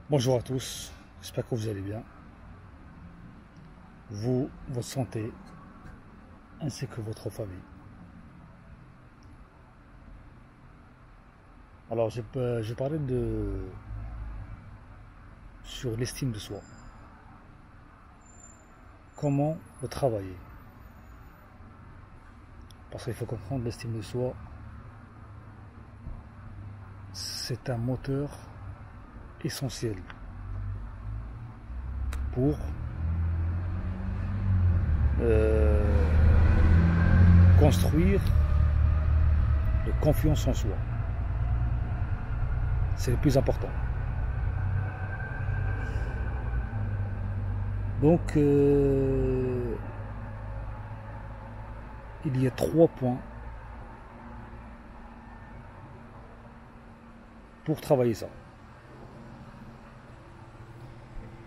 Bonjour à tous, j'espère que vous allez bien. Vous, votre santé, ainsi que votre famille. Alors, je parlais sur l'estime de soi. Comment le travailler? Parce qu'il faut comprendre l'estime de soi, c'est un moteur essentiel pour construire de confiance en soi. C'est le plus important. Donc, il y a 3 points pour travailler ça.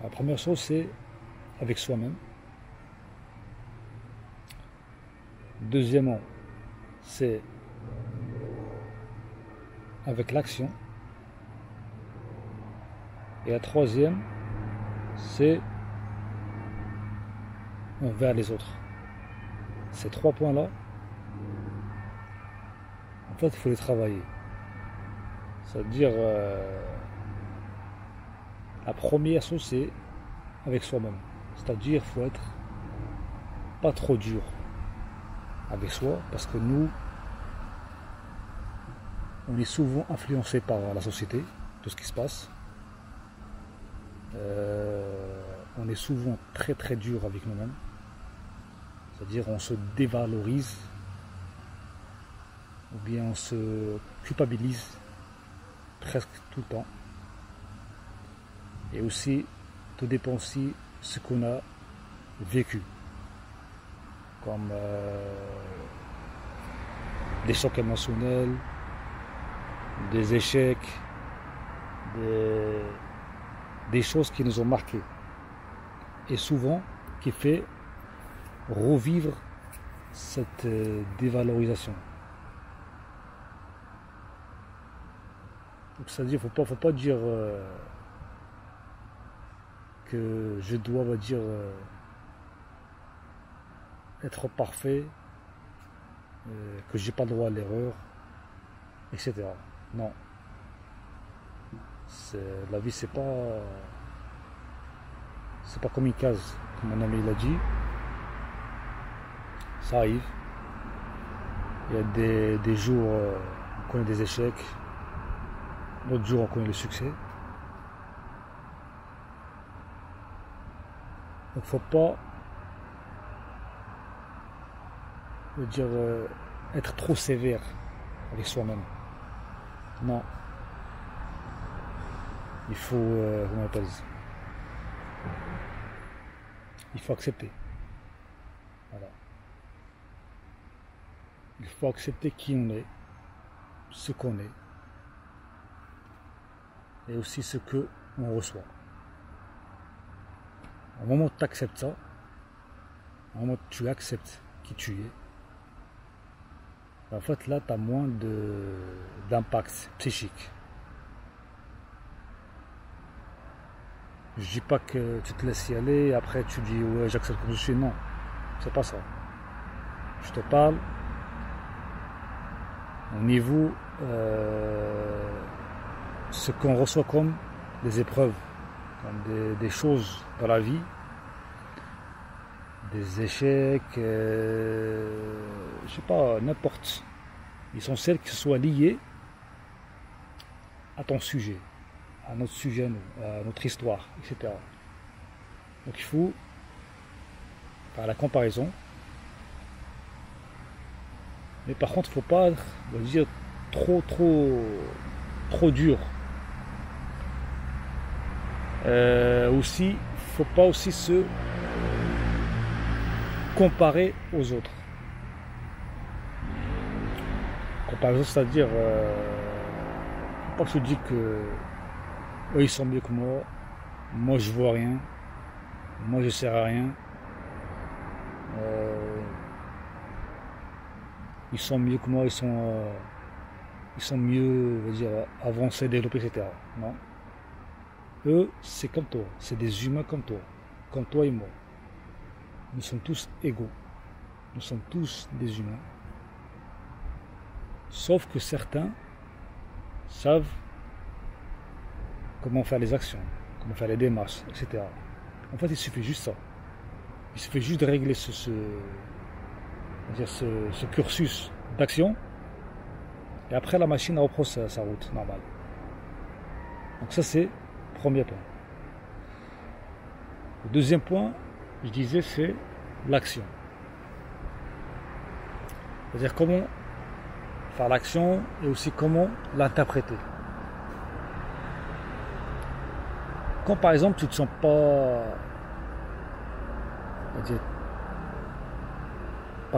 La première chose, c'est avec soi-même. Deuxièmement, c'est avec l'action. Et la troisième, c'est envers les autres. Ces 3 points-là, en fait, il faut les travailler. C'est-à-dire, la première chose, c'est avec soi-même. C'est-à-dire, il faut être pas trop dur avec soi, parce que nous, on est souvent influencé par la société, tout ce qui se passe. On est souvent très très dur avec nous-mêmes. C'est-à-dire, on se dévalorise, ou bien on se culpabilise presque tout le temps. Et aussi, tout dépend aussi de ce qu'on a vécu, comme des chocs émotionnels, des échecs, des choses qui nous ont marqués. Et souvent, qui fait revivre cette dévalorisation. Donc, c'est-à-dire, faut pas dire que je dois, on va dire, être parfait, que j'ai pas le droit à l'erreur, etc. Non. La vie, c'est pas comme une case, comme mon ami l'a dit. Ça arrive. Il y a des jours, on connaît des échecs, d'autres jours, on connaît le succès. Donc, faut pas, je veux dire, être trop sévère avec soi-même. Non. Il faut, comment on appelle ça? Il faut accepter. Voilà. Il faut accepter qui on est, ce qu'on est, et aussi ce que on reçoit. Au moment où tu acceptes ça, au moment où tu acceptes qui tu es, en fait là tu as moins d'impact psychique. Je dis pas que tu te laisses y aller et après tu dis ouais j'accepte comme je suis. Non, c'est pas ça. Je te parle au niveau ce qu'on reçoit comme des épreuves, comme des choses dans la vie, des échecs, je sais pas, n'importe. L'essentiel que ce soit lié à ton sujet, à notre sujet, à notre histoire, etc. Donc il faut faire la comparaison. Mais par contre, il ne faut pas, on va dire, trop dur. Aussi, il ne faut pas aussi se comparer aux autres. Comparaison, c'est-à-dire, faut pas que je dise que eux ils sont mieux que moi je vois rien, moi je sers à rien. Ils sont mieux que moi, ils sont mieux, on va dire, avancés, développés, etc. Non. Eux, c'est comme toi, c'est des humains comme toi et moi. Nous sommes tous égaux, nous sommes tous des humains. Sauf que certains savent comment faire les actions, comment faire les démarches, etc. En fait, il suffit juste ça. Il suffit juste de régler ce cursus d'action. Et après, la machine reprend sa route normale. Donc ça, c'est le premier point. Le deuxième point, je disais, c'est l'action. C'est-à-dire comment faire l'action et aussi comment l'interpréter. Quand par exemple tu ne te sens pas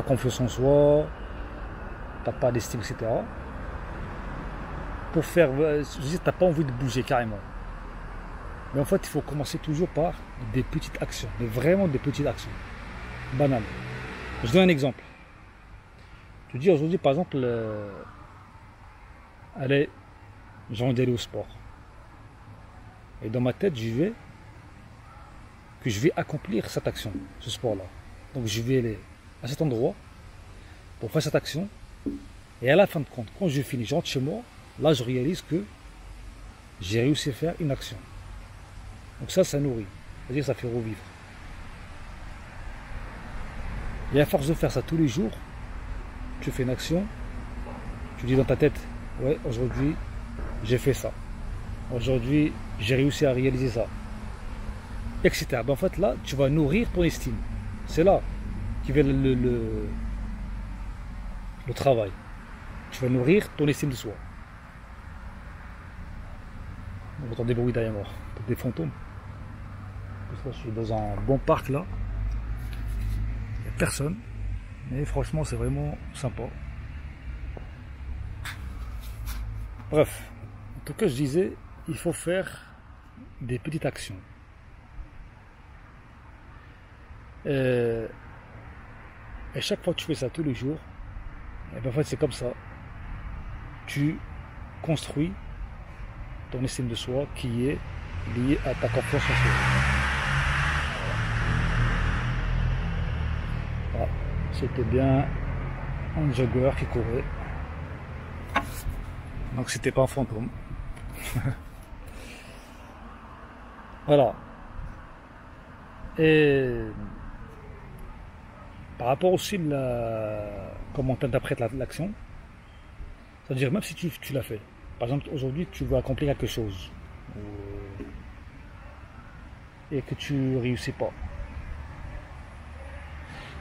confiance en soi, tu n'as pas d'estime, etc. Pour faire, tu n'as pas envie de bouger carrément. Mais en fait, il faut commencer toujours par des petites actions, mais vraiment des petites actions, banales. Je donne un exemple. Je dis aujourd'hui, par exemple, allez, j'ai envie d'aller au sport. Et dans ma tête, je vais accomplir cette action, ce sport-là. Donc je vais aller à cet endroit pour faire cette action. Et à la fin de compte, quand je finis, je rentre chez moi, là je réalise que j'ai réussi à faire une action. Donc ça nourrit, c'est-à-dire ça fait revivre. Et à force de faire ça tous les jours, tu fais une action, tu dis dans ta tête, ouais, aujourd'hui j'ai fait ça. Aujourd'hui j'ai réussi à réaliser ça. Etc. Ben en fait là, tu vas nourrir ton estime. C'est là qui vient le travail. Tu vas nourrir ton estime de soi. On entend des bruits derrière moi, des fantômes. Je suis dans un bon parc là. Il n'y a personne. Mais franchement, c'est vraiment sympa. Bref. En tout cas, je disais, il faut faire des petites actions. Et chaque fois que tu fais ça tous les jours, et bien en fait, c'est comme ça. Tu construis ton estime de soi qui est liée à ta confiance en soi. Voilà. C'était bien un jogger qui courait. Donc c'était pas un fantôme. Voilà. Et par rapport aussi à comment tu interprètes l'action, c'est-à-dire même si tu l'as fait. Par exemple, aujourd'hui, tu veux accomplir quelque chose et que tu réussis pas.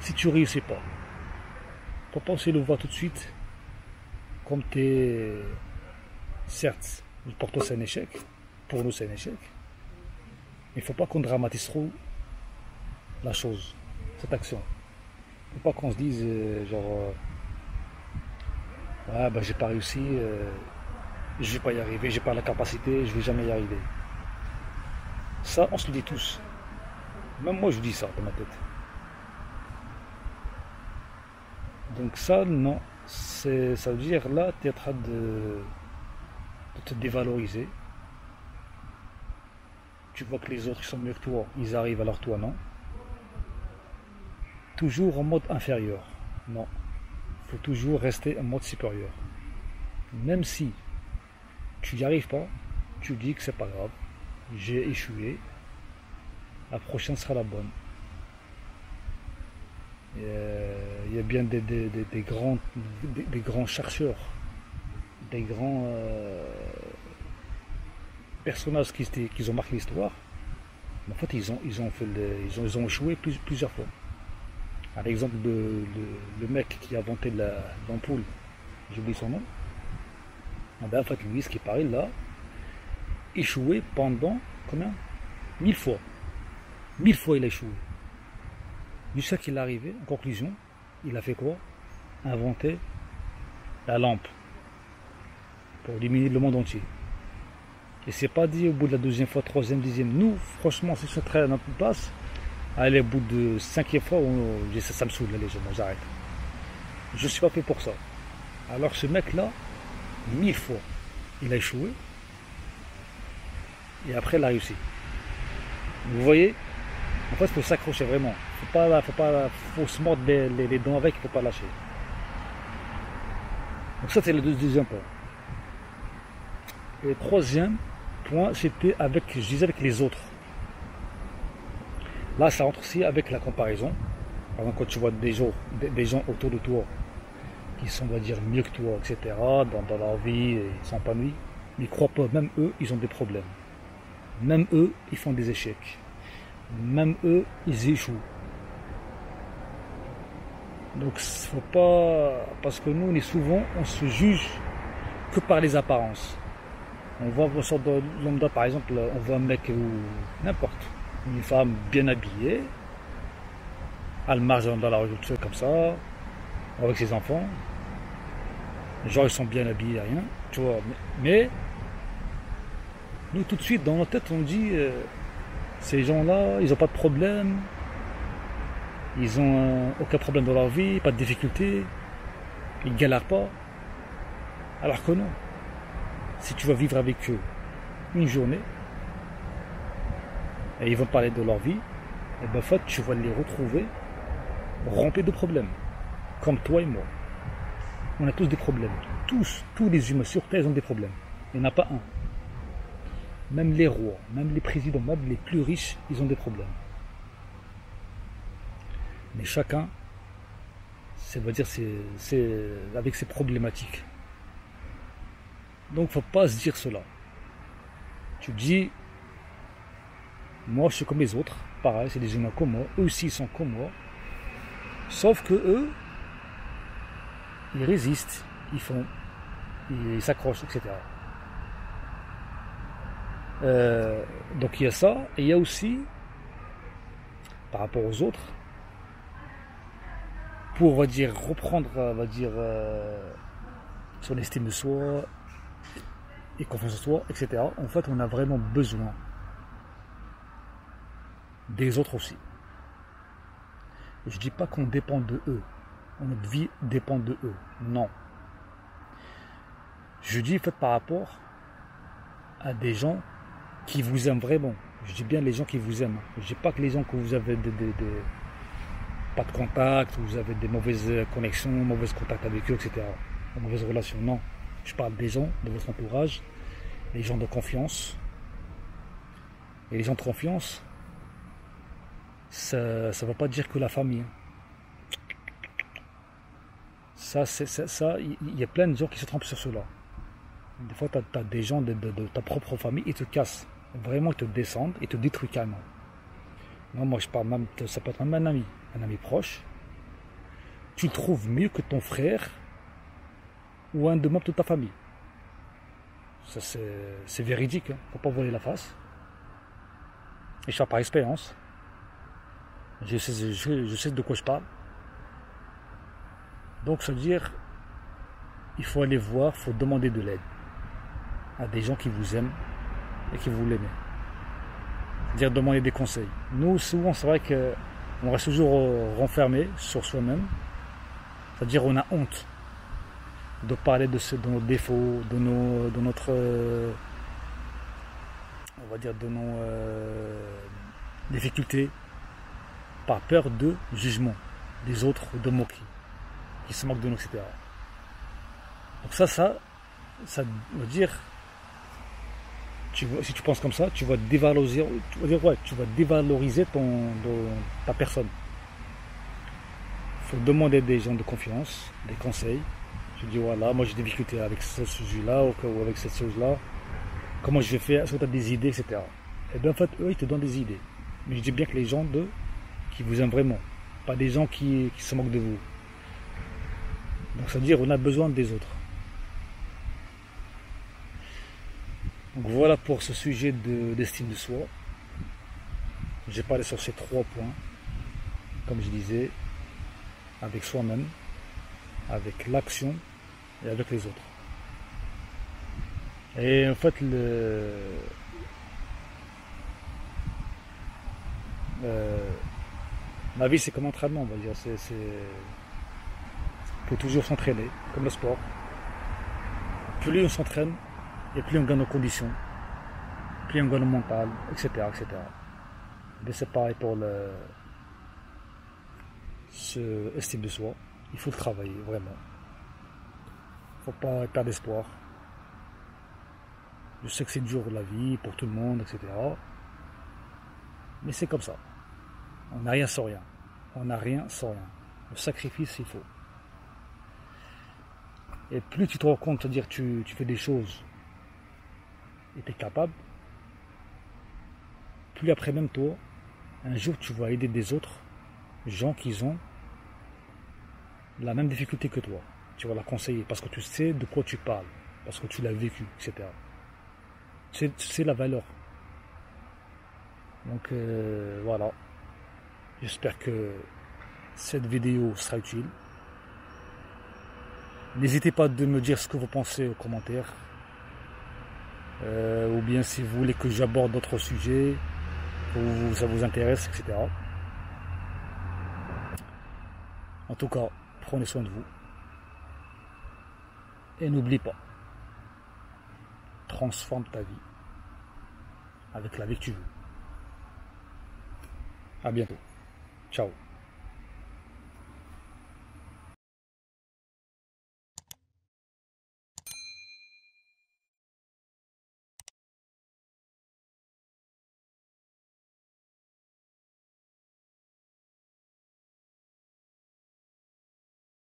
Si tu réussis pas, faut pas aussi le voir tout de suite comme certes, pour toi c'est un échec, pour nous c'est un échec, mais il faut pas qu'on dramatise trop la chose, cette action. Il faut pas qu'on se dise ouais, ben j'ai pas réussi, je vais pas y arriver, j'ai pas la capacité, je vais jamais y arriver. Ça, on se le dit tous. Même moi, je dis ça dans ma tête. Donc ça, non. Ça veut dire, là, tu es en train de te dévaloriser. Tu vois que les autres sont mieux que toi, ils arrivent alors toi, non. Toujours en mode inférieur. Non. Il faut toujours rester en mode supérieur. Même si tu n'y arrives pas, tu dis que c'est pas grave. J'ai échoué. La prochaine sera la bonne. Il y a bien des grands chercheurs, des grands personnages qui ont marqué l'histoire. En fait, ils ont échoué plusieurs fois. Par exemple, le mec qui a inventé l'ampoule, j'oublie son nom. En fait, lui, ce qui paraît là, échoué pendant combien 1000 fois. 1000 fois il a échoué. Jusqu'à qu'il est arrivé, en conclusion, il a fait quoi? Inventer la lampe pour illuminer le monde entier. Et c'est pas dit au bout de la deuxième fois, troisième, dixième. Nous, franchement, si je serais à notre place, allez, au bout de cinquième fois, ça me saoule, les gens, j'arrête. Je suis pas fait pour ça. Alors ce mec-là, 1000 fois, il a échoué. et après la réussite. Vous voyez, en fait, il faut s'accrocher vraiment. Faut se mordre les dents avec, il ne faut pas lâcher. Donc ça, c'est le deuxième point. Et le troisième point, c'était avec, je disais, avec les autres. Là, ça rentre aussi avec la comparaison. Par exemple, quand tu vois des gens autour de toi qui sont, on va dire, mieux que toi, etc., dans leur vie, ils sont épanouis, mais crois pas, même eux, ils ont des problèmes. Même eux, ils font des échecs. Même eux, ils échouent. Donc, faut pas, parce que nous, on se juge que par les apparences. On voit une sorte de lambda, par exemple, on voit un mec ou n'importe, une femme bien habillée, elle marche dans la rue toute seule comme ça, avec ses enfants. Les gens, ils sont bien habillés, rien, tu vois. Mais nous, tout de suite, dans notre tête, on dit, ces gens-là, ils n'ont pas de problème, ils n'ont aucun problème dans leur vie, pas de difficulté, ils ne galèrent pas. Alors que non. Si tu vas vivre avec eux une journée, et ils vont parler de leur vie, et ben en fait, tu vas les retrouver remplis de problèmes. Comme toi et moi. On a tous des problèmes. Tous les humains sur Terre, ils ont des problèmes. Il n'y en a pas un. Même les rois, même les présidents, même les plus riches, ils ont des problèmes. Mais chacun, c'est avec ses problématiques. Donc, il ne faut pas se dire cela. Tu dis, moi, je suis comme les autres. Pareil, c'est des humains comme moi. Eux aussi, ils sont comme moi. Sauf que eux, ils résistent, ils s'accrochent, etc. Donc il y a ça, et il y a aussi, par rapport aux autres, pour, on va dire, reprendre, son estime de soi, et confiance en soi, etc. En fait, on a vraiment besoin des autres aussi. Et je ne dis pas qu'on dépend de eux, notre vie dépend de eux, non. Je dis, faites par rapport à des gens qui vous aiment vraiment. Je dis bien les gens qui vous aiment. Je ne dis pas que les gens que vous avez pas de contact, vous avez des mauvaises connexions, mauvais contacts avec eux, etc. Des mauvaises relations, non. Je parle des gens de votre entourage, les gens de confiance. Et les gens de confiance, ça ne va pas dire que la famille. Ça, il y a plein de gens qui se trompent sur cela. Des fois, tu as des gens de ta propre famille, ils te cassent. Vraiment, ils te descendent, ils te détruisent carrément. Moi, je parle même, ça peut être même un ami proche. Tu le trouves mieux que ton frère ou un de membres de ta famille. Ça, c'est véridique, hein. Faut pas voler la face. Et je parle par expérience. Je sais de quoi je parle. Donc, ça veut dire, il faut aller voir, il faut demander de l'aide à des gens qui vous aiment et qui vous l'aimez. C'est-à-dire demander des conseils. Nous, souvent, c'est vrai qu'on reste toujours renfermé sur soi-même. C'est-à-dire on a honte de parler de nos défauts, de notre, on va dire, de nos difficultés, par peur de jugement des autres, de moqueries, qui se moquent de nous, etc. Donc ça veut dire, si tu penses comme ça, tu vas dévaloriser, ta personne. Il faut demander des gens de confiance, des conseils. Je dis voilà, moi j'ai des difficultés avec ce sujet-là ou avec cette chose-là. Comment je vais faire? Est-ce que tu as des idées, etc. Et bien en fait, eux, ils te donnent des idées. Mais je dis bien que les gens qui vous aiment vraiment, pas des gens qui se moquent de vous. Donc ça veut dire qu'on a besoin des autres. Donc voilà pour ce sujet d'estime de soi. J'ai parlé sur ces 3 points, comme je disais, avec soi-même, avec l'action et avec les autres. Et en fait, la vie c'est comme un entraînement, on va dire. Il faut toujours s'entraîner, comme le sport. Plus on s'entraîne, et plus on gagne en conditions. plus un mental, etc. etc. Mais c'est pareil pour ce estime de soi. Il faut le travailler, vraiment. Il ne faut pas perdre espoir. Je sais que c'est dur la vie pour tout le monde, etc. Mais c'est comme ça. On n'a rien sans rien. On n'a rien sans rien. Le sacrifice, il faut. Et plus tu te rends compte, c'est-à-dire tu fais des choses et tu es capable, plus après même toi, un jour tu vas aider des autres gens qui ont la même difficulté que toi. Tu vas la conseiller parce que tu sais de quoi tu parles, parce que tu l'as vécu, etc. Tu sais la valeur. Donc voilà. J'espère que cette vidéo sera utile. N'hésitez pas de me dire ce que vous pensez aux commentaires. Ou bien si vous voulez que j'aborde d'autres sujets, ou ça vous intéresse, etc. En tout cas, prenez soin de vous. Et n'oublie pas, transforme ta vie avec la vie que tu veux. À bientôt. Ciao.